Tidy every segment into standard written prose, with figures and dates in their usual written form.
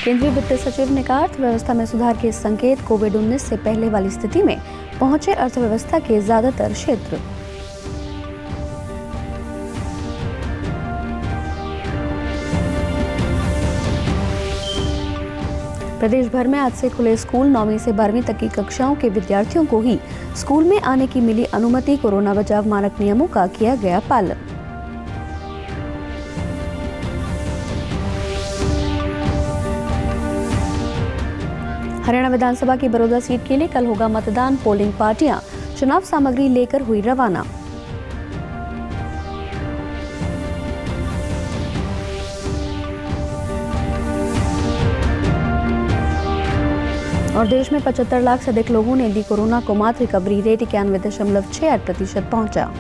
केंद्रीय वित्त सचिव ने कहा, अर्थव्यवस्था में सुधार के संकेत। कोविड-19 से पहले वाली स्थिति में पहुंचे अर्थव्यवस्था के ज्यादातर क्षेत्र। प्रदेश भर में आज से खुले स्कूल। 9वीं से 12वीं तक की कक्षाओं के विद्यार्थियों को ही स्कूल में आने की मिली अनुमति। कोरोना बचाव मानक नियमों का किया गया पालन। हरियाणा विधानसभा की बड़ौदा सीट के लिए कल होगा मतदान। पोलिंग पार्टियां चुनाव सामग्री लेकर हुई रवाना। और देश में 75 लाख से अधिक लोगों ने दी कोरोना को मात। रिकवरी रेट 91.68% पहुंचा।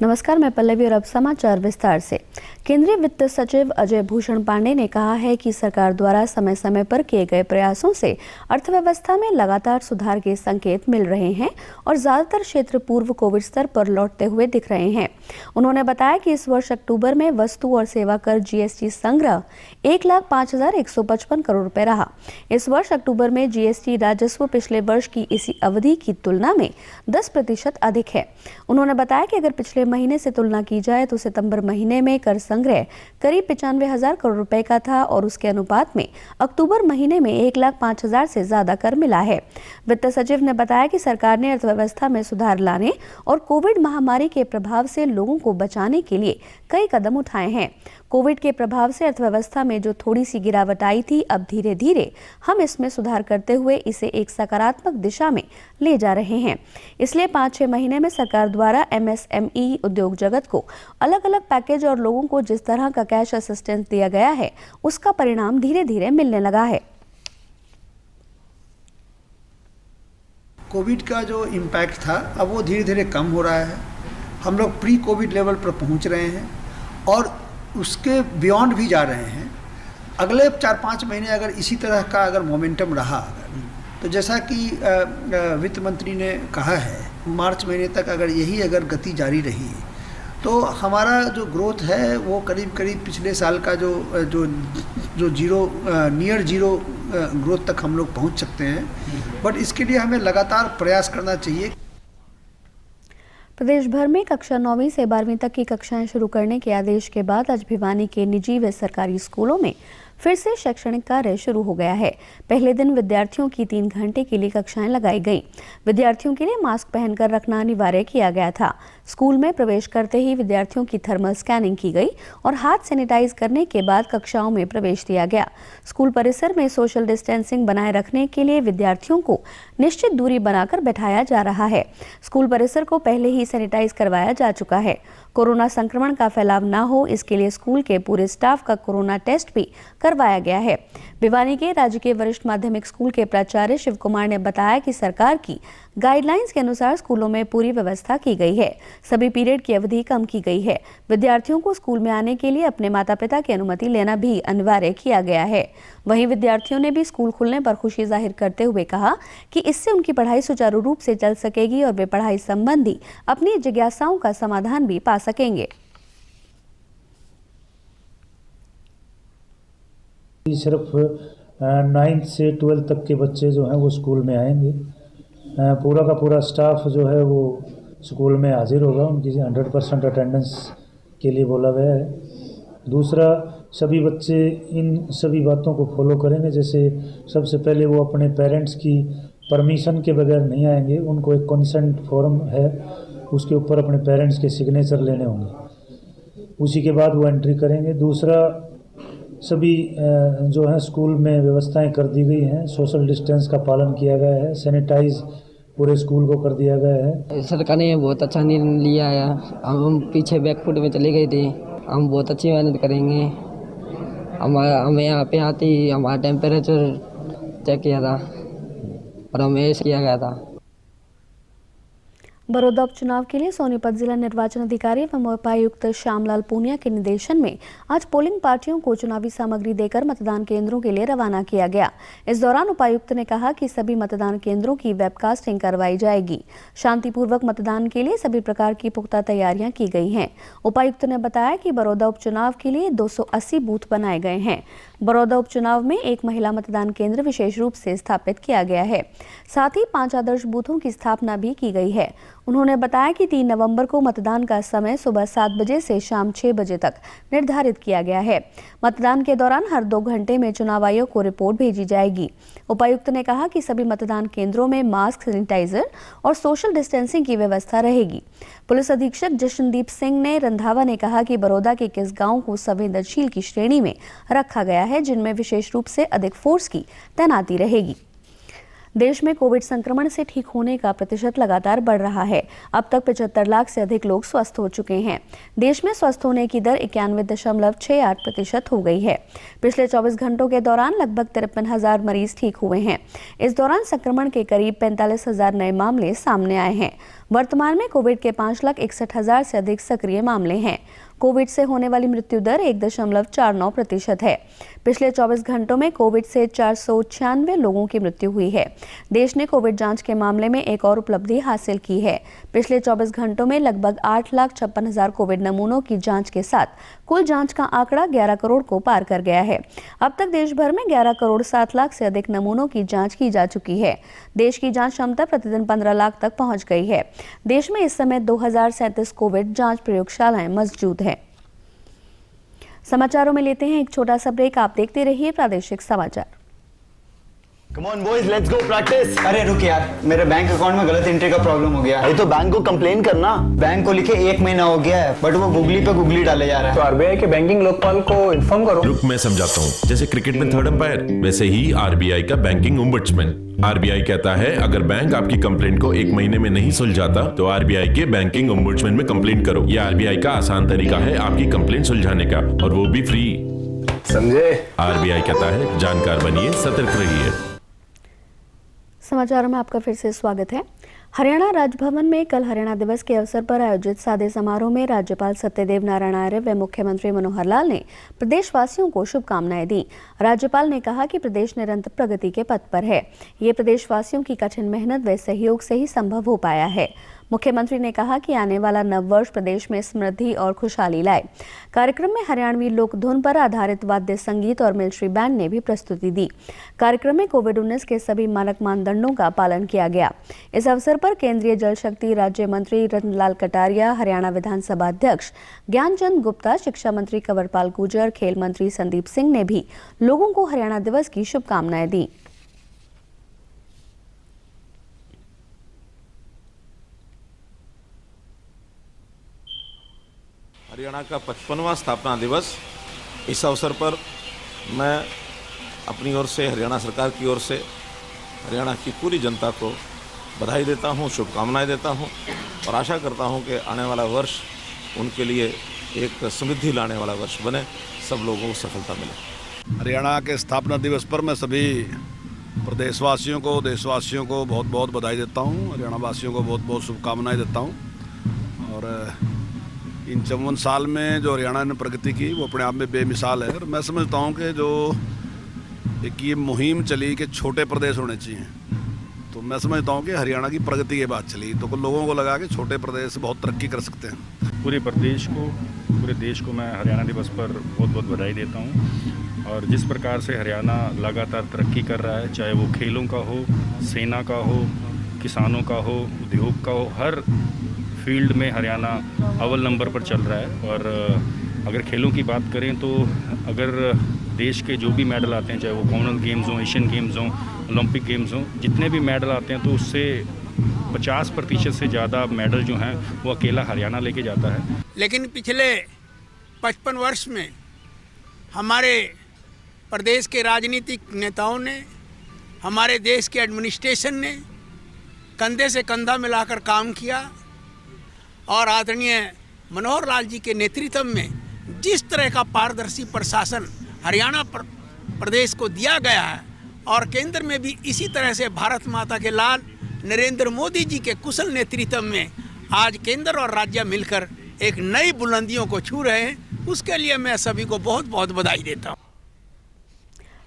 नमस्कार, मैं पल्लवी और अब समाचार विस्तार से। केंद्रीय वित्त सचिव अजय भूषण पांडे ने कहा है कि सरकार द्वारा समय समय पर किए गए प्रयासों से अर्थव्यवस्था में लगातार सुधार के संकेत मिल रहे हैं और ज्यादातर क्षेत्र पूर्व कोविड स्तर पर लौटते हुए दिख रहे हैं। उन्होंने बताया कि इस वर्ष अक्टूबर में वस्तु और सेवा कर जीएसटी संग्रह 1,05,155 करोड़ रुपए रहा। इस वर्ष अक्टूबर में जीएसटी राजस्व पिछले वर्ष की इसी अवधि की तुलना में 10% अधिक है। उन्होंने बताया कि अगर पिछले महीने से तुलना की जाए तो सितंबर महीने में कर संग्रह करीब 95,000 करोड़ रुपए का था और उसके अनुपात में अक्टूबर महीने में 1,05,000 से ज्यादा कर मिला है। वित्त सचिव ने बताया कि सरकार ने अर्थव्यवस्था में सुधार लाने और कोविड महामारी के प्रभाव से लोगों को बचाने के लिए कई कदम उठाए हैं। कोविड के प्रभाव से अर्थव्यवस्था में जो थोड़ी सी गिरावट आई थी, अब धीरे धीरे हम इसमें सुधार करते हुए इसे एक सकारात्मक दिशा में ले जा रहे हैं। इसलिए 5-6 महीने में सरकार द्वारा एमएसएमई उद्योग जगत को अलग अलग पैकेज और लोगों को जिस तरह का कैश असिस्टेंस दिया गया है, उसका परिणाम धीरे धीरे मिलने लगा है। कोविड का जो इम्पैक्ट था अब वो धीरे धीरे कम हो रहा है। हम लोग प्री कोविड लेवल पर पहुंच रहे हैं और उसके बियॉन्ड भी जा रहे हैं। अगले 4-5 महीने अगर इसी तरह का अगर मोमेंटम रहा तो जैसा कि वित्त मंत्री ने कहा है, मार्च महीने तक अगर गति जारी रही तो हमारा जो ग्रोथ है वो करीब पिछले साल का जो जीरो नियर जीरो ग्रोथ तक हम लोग पहुंच सकते हैं। बट इसके लिए हमें लगातार प्रयास करना चाहिए। प्रदेश भर में कक्षा 9वीं से 12वीं तक की कक्षाएं शुरू करने के आदेश के बाद आज भिवानी के निजी व सरकारी स्कूलों में फिर से शैक्षणिक कार्य शुरू हो गया है। पहले दिन विद्यार्थियों की 3 घंटे के लिए कक्षाएं लगाई गई। विद्यार्थियों के लिए मास्क पहनकर रखना अनिवार्य किया गया था। स्कूल में प्रवेश करते ही विद्यार्थियों की थर्मल स्कैनिंग की गई और हाथ सैनिटाइज करने के बाद कक्षाओं में प्रवेश दिया गया। स्कूल परिसर में सोशल डिस्टेंसिंग बनाए रखने के लिए विद्यार्थियों को निश्चित दूरी बनाकर बैठाया जा रहा है। स्कूल परिसर को पहले ही सैनिटाइज करवाया जा चुका है। कोरोना संक्रमण का फैलाव न हो, इसके लिए स्कूल के पूरे स्टाफ का कोरोना टेस्ट भी करवाया गया है। भिवानी के राजकीय वरिष्ठ माध्यमिक स्कूल के प्राचार्य शिव कुमार ने बताया कि सरकार की गाइडलाइंस के अनुसार स्कूलों में पूरी व्यवस्था की गई है। सभी पीरियड की अवधि कम की गई है। विद्यार्थियों को स्कूल में आने के लिए अपने माता पिता की अनुमति लेना भी अनिवार्य किया गया है। वहीं विद्यार्थियों ने भी स्कूल खुलने पर खुशी जाहिर करते हुए कहा कि इससे उनकी पढ़ाई सुचारू रूप से चल सकेगी और वे पढ़ाई संबंधी अपनी जिज्ञासाओं का समाधान भी पा सकेंगे। सिर्फ 9th से 12th तक के बच्चे जो हैं वो स्कूल में आएंगे। पूरा का पूरा स्टाफ जो है वो स्कूल में हाजिर होगा। उनकी 100% अटेंडेंस के लिए बोला गया है। दूसरा, सभी बच्चे इन सभी बातों को फॉलो करेंगे। जैसे सबसे पहले वो अपने पेरेंट्स की परमिशन के बगैर नहीं आएंगे। उनको एक कंसेंट फॉर्म है, उसके ऊपर अपने पेरेंट्स के सिग्नेचर लेने होंगे। उसी के बाद वो एंट्री करेंगे। दूसरा, सभी जो है स्कूल में व्यवस्थाएं कर दी गई हैं। सोशल डिस्टेंस का पालन किया गया है। सैनिटाइज पूरे स्कूल को कर दिया गया है। सरकार ने बहुत अच्छा निर्णय लिया है। हम पीछे बैकफुट में चले गए थे। हम बहुत अच्छी मेहनत करेंगे। हमें यहाँ पे आते ही हमारा टेम्परेचर चेक किया था और हमें किया गया था। बड़ौदा उपचुनाव के लिए सोनीपत जिला निर्वाचन अधिकारी एवं उपायुक्त श्यामलाल पूनिया के निर्देशन में आज पोलिंग पार्टियों को चुनावी सामग्री देकर मतदान केंद्रों के लिए रवाना किया गया। इस दौरान उपायुक्त ने कहा कि सभी मतदान केंद्रों की वेबकास्टिंग करवाई जाएगी। शांतिपूर्वक मतदान के लिए सभी प्रकार की पुख्ता तैयारियां की गई हैं। उपायुक्त ने बताया कि बड़ौदा उपचुनाव के लिए 280 बूथ बनाए गए हैं। बड़ौदा उपचुनाव में एक महिला मतदान केंद्र विशेष रूप से स्थापित किया गया है। साथ ही 5 आदर्श बूथों की स्थापना भी की गई है। उन्होंने बताया कि 3 नवंबर को मतदान का समय सुबह 7 बजे से शाम 6 बजे तक निर्धारित किया गया है। मतदान के दौरान हर 2 घंटे में चुनाव आयोग को रिपोर्ट भेजी जाएगी। उपायुक्त ने कहा कि सभी मतदान केंद्रों में मास्क, सैनिटाइजर और सोशल डिस्टेंसिंग की व्यवस्था रहेगी। पुलिस अधीक्षक जशनदीप सिंह ने रंधावा ने कहा कि बड़ौदा के किस गांव को संवेदनशील की श्रेणी में रखा गया है, जिनमें विशेष रूप से अधिक फोर्स की तैनाती रहेगी। देश में कोविड संक्रमण से ठीक होने का प्रतिशत लगातार बढ़ रहा है। अब तक 75 लाख से अधिक लोग स्वस्थ हो चुके हैं। देश में स्वस्थ होने की दर 91.68% हो गई है। पिछले 24 घंटों के दौरान लगभग 53,000 मरीज ठीक हुए हैं। इस दौरान संक्रमण के करीब 45,000 नए मामले सामने आए हैं। वर्तमान में कोविड के 5,61,000 से अधिक सक्रिय मामले हैं। कोविड से होने वाली मृत्यु दर 1.49% है। पिछले 24 घंटों में कोविड से 496 लोगों की मृत्यु हुई है। देश ने कोविड जांच के मामले में एक और उपलब्धि हासिल की है। पिछले 24 घंटों में लगभग 8,56,000 कोविड नमूनों की जांच के साथ कुल जांच का आंकड़ा 11 करोड़ को पार कर गया है। अब तक देश भर में 11 करोड़ 7 लाख से अधिक नमूनों की जांच की जा चुकी है। देश की जांच क्षमता प्रतिदिन 15 लाख तक पहुंच गई है। देश में इस समय 2037 कोविड जांच प्रयोगशालाएं मौजूद हैं। समाचारों में लेते हैं एक छोटा सा ब्रेक। आप देखते रहिए प्रादेशिक समाचार। Come on boys, let's go practice. अरे रुक यार, मेरे बैंक अकाउंट में गलत एंट्री का प्रॉब्लम हो गया है। अरे तो बैंक को कंप्लेन करना। बैंक को लिखे 1 महीना हो गया है, बट वो गूगली पे गूगली डाले जा रहा है। तो आरबीआई के बैंकिंग लोकपाल को इन्फॉर्म करो। रुक, मैं समझाता हूँ। जैसे क्रिकेट में 3rd अंपायर, वैसे ही आरबीआई का बैंकिंग ओम्बड्समैन। आरबीआई कहता है अगर बैंक आपकी कंप्लेंट को 1 महीने में नहीं सुलझाता तो आरबीआई के बैंकिंग ओम्बड्समैन में कंप्लेंट करो। यह आरबीआई का आसान तरीका है आपकी कंप्लेंट सुलझाने का, और वो भी फ्री। समझे? आरबीआई कहता है जानकार बनिए, सतर्क रहिए। समाचारों में आपका फिर से स्वागत है। हरियाणा राजभवन में कल हरियाणा दिवस के अवसर पर आयोजित सादे समारोह में राज्यपाल सत्यदेव नारायण आर्य व मुख्यमंत्री मनोहर लाल ने प्रदेशवासियों को शुभकामनाएं दी। राज्यपाल ने कहा कि प्रदेश निरंतर प्रगति के पथ पर है। ये प्रदेशवासियों की कठिन मेहनत व सहयोग से ही संभव हो पाया है। मुख्यमंत्री ने कहा कि आने वाला नववर्ष प्रदेश में समृद्धि और खुशहाली लाए। कार्यक्रम में हरियाणवी लोक धुन पर आधारित वाद्य संगीत और मिलिट्री बैंड ने भी प्रस्तुति दी। कार्यक्रम में कोविड-19 के सभी मानक मानदंडों का पालन किया गया। इस अवसर पर केंद्रीय जल शक्ति राज्य मंत्री रतनलाल कटारिया, हरियाणा विधानसभा अध्यक्ष ज्ञानचंद गुप्ता, शिक्षा मंत्री कंवरपाल गुर्जर, खेल मंत्री संदीप सिंह ने भी लोगों को हरियाणा दिवस की शुभकामनाएं दी। हरियाणा का 55वां स्थापना दिवस, इस अवसर पर मैं अपनी ओर से, हरियाणा सरकार की ओर से हरियाणा की पूरी जनता को बधाई देता हूं, शुभकामनाएं देता हूं और आशा करता हूं कि आने वाला वर्ष उनके लिए एक समृद्धि लाने वाला वर्ष बने, सब लोगों को सफलता मिले। हरियाणा के स्थापना दिवस पर मैं सभी प्रदेशवासियों को, देशवासियों को बहुत बहुत बधाई देता हूं, हरियाणा वासियों को बहुत बहुत शुभकामनाएं देता हूं। और इन 54 साल में जो हरियाणा ने प्रगति की वो अपने आप में बेमिसाल है। और मैं समझता हूँ कि जो एक ये मुहिम चली कि छोटे प्रदेश होने चाहिए, तो मैं समझता हूँ कि हरियाणा की प्रगति के बाद चली, तो कुछ लोगों को लगा कि छोटे प्रदेश बहुत तरक्की कर सकते हैं। पूरे देश को मैं हरियाणा दिवस पर बहुत बहुत बधाई देता हूँ। और जिस प्रकार से हरियाणा लगातार तरक्की कर रहा है, चाहे वो खेलों का हो, सेना का हो, किसानों का हो, उद्योग का हो, हर फील्ड में हरियाणा अव्वल नंबर पर चल रहा है। और अगर खेलों की बात करें तो अगर देश के जो भी मेडल आते हैं, चाहे वो कॉमनवेल्थ गेम्स हों, एशियन गेम्स हों, ओलंपिक गेम्स हों, जितने भी मेडल आते हैं तो उससे 50% से ज़्यादा मेडल जो हैं वो अकेला हरियाणा लेके जाता है। लेकिन पिछले 55 वर्ष में हमारे प्रदेश के राजनीतिक नेताओं ने, हमारे देश के एडमिनिस्ट्रेशन ने कंधे से कंधा मिलाकर काम किया और आदरणीय मनोहर लाल जी के नेतृत्व में जिस तरह का पारदर्शी प्रशासन हरियाणा प्रदेश को दिया गया है और केंद्र में भी इसी तरह से भारत माता के लाल नरेंद्र मोदी जी के कुशल नेतृत्व में आज केंद्र और राज्य मिलकर एक नई बुलंदियों को छू रहे हैं। उसके लिए मैं सभी को बहुत बहुत बधाई देता हूँ।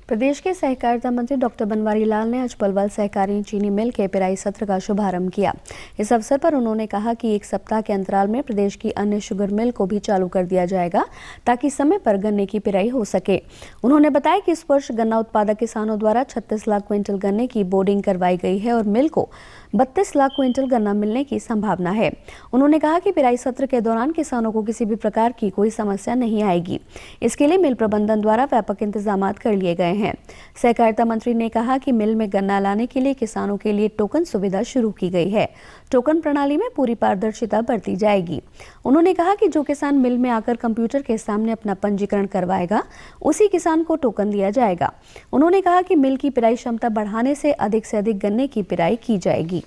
प्रदेश के सहकारिता मंत्री डॉक्टर बनवारी लाल ने आज पलवल सहकारी चीनी मिल के पिराई सत्र का शुभारंभ किया। इस अवसर पर उन्होंने कहा कि एक सप्ताह के अंतराल में प्रदेश की अन्य शुगर मिल को भी चालू कर दिया जाएगा ताकि समय पर गन्ने की पिराई हो सके। उन्होंने बताया कि इस वर्ष गन्ना उत्पादक किसानों द्वारा 36 लाख क्विंटल गन्ने की बोर्डिंग करवाई गई है और मिल को 32 लाख क्विंटल गन्ना मिलने की संभावना है। उन्होंने कहा कि पिराई सत्र के दौरान किसानों को किसी भी प्रकार की कोई समस्या नहीं आएगी। इसके लिए मिल प्रबंधन द्वारा व्यापक इंतजाम कर लिए गए हैं। सहकारिता मंत्री ने कहा कि मिल में गन्ना लाने के लिए किसानों के लिए टोकन सुविधा शुरू की गई है। टोकन प्रणाली में पूरी पारदर्शिता बरती जाएगी। उन्होंने कहा कि जो किसान मिल में आकर कंप्यूटर के सामने अपना पंजीकरण करवाएगा उसी किसान को टोकन दिया जाएगा। उन्होंने कहा कि मिल की पिराई क्षमता बढ़ाने से अधिक गन्ने की पिराई की जाएगी।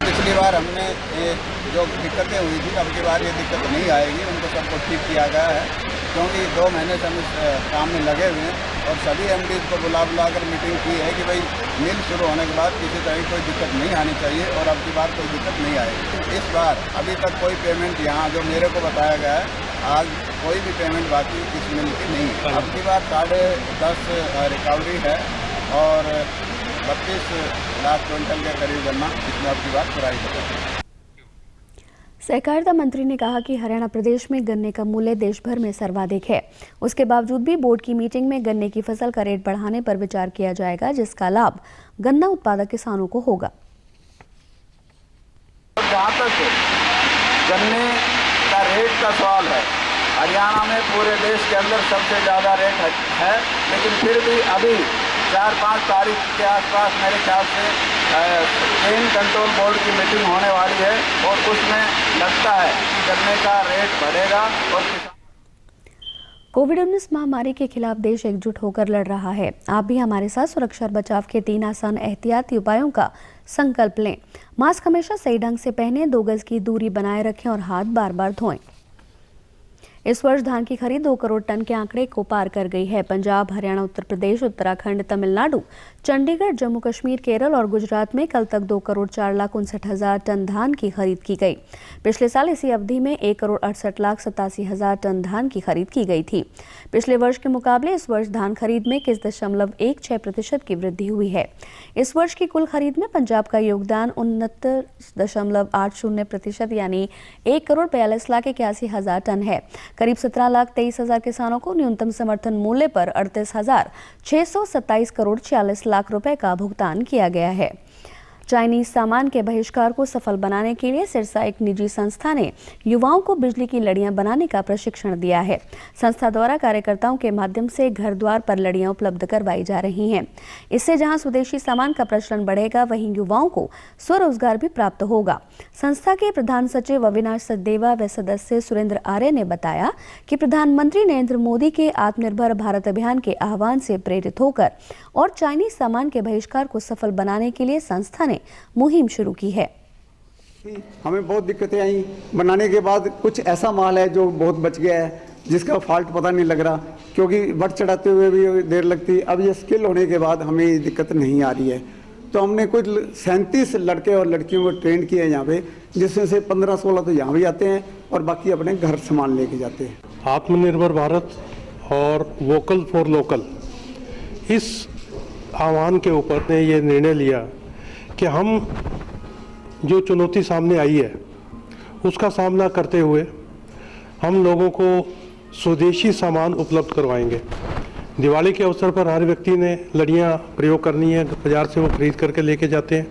पिछली बार हमने जो दिक्कतें हुई थी, अब की बार ये दिक्कत नहीं आएगी। उनको सबको ठीक किया गया है क्योंकि 2 महीने से हम इस काम में लगे हुए हैं और सभी एमडीज को बुला कर मीटिंग की है कि भाई मिल शुरू होने के बाद किसी तरह की कोई दिक्कत नहीं आनी चाहिए और अब की बार कोई दिक्कत नहीं आएगी। इस बार अभी तक कोई पेमेंट यहाँ जो मेरे को बताया गया है, आज कोई भी पेमेंट बाकी इस मिल की नहीं है। अब की बार 10.5 रिकवरी है और 32 लाख क्विंटल के करीब गन्ना इसमें अब की बार पिराई होगी। सहकारिता मंत्री ने कहा कि हरियाणा प्रदेश में गन्ने का मूल्य देश भर में सर्वाधिक है। उसके बावजूद भी बोर्ड की मीटिंग में गन्ने की फसल का रेट बढ़ाने पर विचार किया जाएगा, जिसका लाभ गन्ना उत्पादक किसानों को होगा। जहाँ तक गन्ने का रेट का सवाल है, हरियाणा में पूरे देश के अंदर सबसे ज़्यादा रेट है, लेकिन फिर भी अभी 4-5 तारीख के आसपास मेरे ख्याल से ट्रेन कंट्रोल बोर्ड की मीटिंग होने वाली है और उसमें लगता है कि गन्ने का रेट बढ़ेगा। और कोविड-19 महामारी के खिलाफ देश एकजुट होकर लड़ रहा है। आप भी हमारे साथ सुरक्षा और बचाव के 3 आसान एहतियाती उपायों का संकल्प लें। मास्क हमेशा सही ढंग से पहनें, 2 गज की दूरी बनाए रखें और हाथ बार-बार धोएं। इस वर्ष धान की खरीद 2 करोड़ टन के आंकड़े को पार कर गई है। पंजाब, हरियाणा, उत्तर प्रदेश, उत्तराखंड, तमिलनाडु, चंडीगढ़, जम्मू कश्मीर, केरल और गुजरात में कल तक 2 करोड़ 4,59,000 टन धान की खरीद की गई। पिछले साल इसी अवधि में 1 करोड़ 68,87,000 टन धान की खरीद की गई थी। पिछले वर्ष के मुकाबले इस वर्ष धान खरीद में 21.16% की वृद्धि हुई है। इस वर्ष की कुल खरीद में पंजाब का योगदान 69.80% यानी 1 करोड़ 42,81,000 टन है। करीब 17,23,000 किसानों को न्यूनतम समर्थन मूल्य पर 38,627 करोड़ 40 लाख रुपए का भुगतान किया गया है। चाइनीज सामान के बहिष्कार को सफल बनाने के लिए सिरसा एक निजी संस्था ने युवाओं को बिजली की लड़ियां बनाने का प्रशिक्षण दिया है। संस्था द्वारा कार्यकर्ताओं के माध्यम से घर द्वार पर लड़ियां उपलब्ध करवाई जा रही हैं। इससे जहां स्वदेशी सामान का प्रचलन बढ़ेगा, वहीं युवाओं को स्वरोजगार भी प्राप्त होगा। संस्था के प्रधान सचिव अविनाश सचदेवा व सदस्य सुरेंद्र आर्य ने बताया कि प्रधानमंत्री नरेंद्र मोदी के आत्मनिर्भर भारत अभियान के आह्वान से प्रेरित होकर और चाइनीज सामान के बहिष्कार को सफल बनाने के लिए संस्था ने मुहिम शुरू की है। हमें बहुत दिक्कतें आई, बनाने के बाद कुछ ऐसा माल है जो बहुत बच गया है, जिसका फॉल्ट पता नहीं लग रहा, क्योंकि बट चढ़ाते हुए भी देर लगती। अब ये स्किल होने के बाद हमें ये दिक्कत नहीं आ रही है। तो हमने कुछ 37 लड़के और लड़कियों को ट्रेन किया है यहाँ पे, जिसमें से 15-16 तो यहाँ भी आते हैं और बाकी अपने घर सामान लेके जाते हैं। आत्मनिर्भर भारत और वोकल फॉर लोकल, इस आह्वान के ऊपर ने ये निर्णय लिया कि हम जो चुनौती सामने आई है उसका सामना करते हुए हम लोगों को स्वदेशी सामान उपलब्ध करवाएंगे। दिवाली के अवसर पर हर व्यक्ति ने लड़ियाँ प्रयोग करनी है, बाज़ार से वो खरीद करके लेके जाते हैं।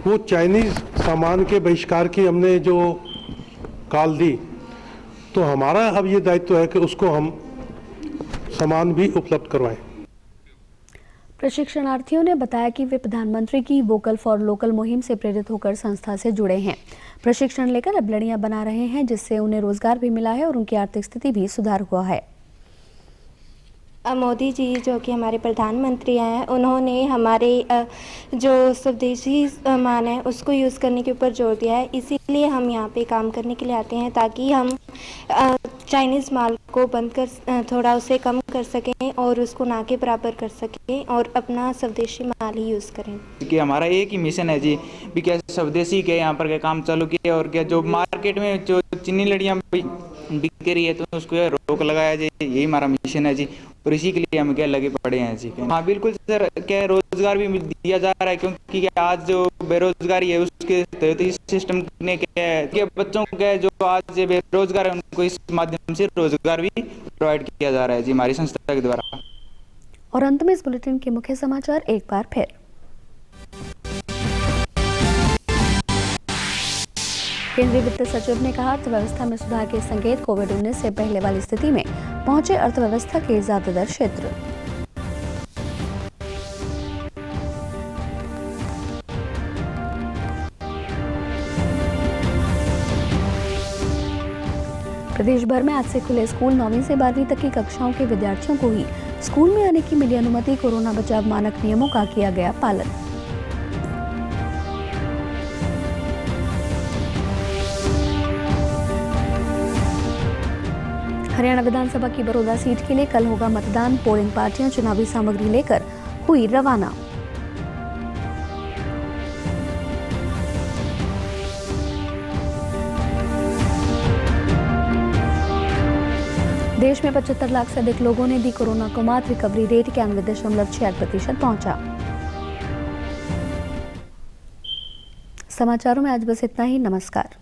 वो चाइनीज़ सामान के बहिष्कार की हमने जो कॉल दी, तो हमारा अब ये दायित्व है कि उसको हम सामान भी उपलब्ध करवाएं। प्रशिक्षणार्थियों ने बताया कि वे प्रधानमंत्री की वोकल फॉर लोकल मुहिम से प्रेरित होकर संस्था से जुड़े हैं। प्रशिक्षण लेकर अब लड़ियां बना रहे हैं, जिससे उन्हें रोजगार भी मिला है और उनकी आर्थिक स्थिति भी सुधार हुआ है। मोदी जी जो कि हमारे प्रधानमंत्री हैं, उन्होंने हमारे जो स्वदेशी सामान है उसको यूज़ करने के ऊपर जोर दिया है। इसीलिए हम यहाँ पे काम करने के लिए आते हैं, ताकि हम चाइनीज़ माल को बंद कर थोड़ा उसे कम कर सकें और उसको ना के बराबर कर सकें और अपना स्वदेशी माल ही यूज़ करें। कि हमारा एक ही मिशन है जी भी क्या स्वदेशी के यहाँ पर क्या काम चालू किया और क्या जो मार्केट में जो चीनी लड़ियाँ बिक रही है तो उसको रोक लगाया जाए, यही हमारा मिशन है जी। और इसी के लिए हम क्या लगे पड़े हैं जी। हाँ बिल्कुल सर, क्या रोजगार भी दिया जा रहा है क्योंकि आज जो बेरोजगारी है उसके तहत इस सिस्टम ने क्या बच्चों के जो आज बेरोजगार है उनको इस माध्यम से रोजगार भी प्रोवाइड किया जा रहा है जी हमारी संस्था के द्वारा। और अंत में इस बुलेटिन के मुख्य समाचार एक बार फिर। केंद्रीय वित्त सचिव ने कहा, अर्थव्यवस्था में सुधार के संकेत, कोविड-19 से पहले वाली स्थिति में पहुंचे अर्थव्यवस्था के ज्यादातर क्षेत्र। प्रदेश भर में आज से खुले स्कूल, 9वीं से 12वीं तक की कक्षाओं के विद्यार्थियों को ही स्कूल में आने की मिली अनुमति। कोरोना बचाव मानक नियमों का किया गया पालन। हरियाणा विधानसभा की बड़ौदा सीट के लिए कल होगा मतदान। पोलिंग पार्टियां चुनावी सामग्री लेकर हुई रवाना। देश में 75 लाख से अधिक लोगों ने दी कोरोना को मात। रिकवरी रेट 91.68% पहुंचा। समाचारों में आज बस इतना ही। नमस्कार।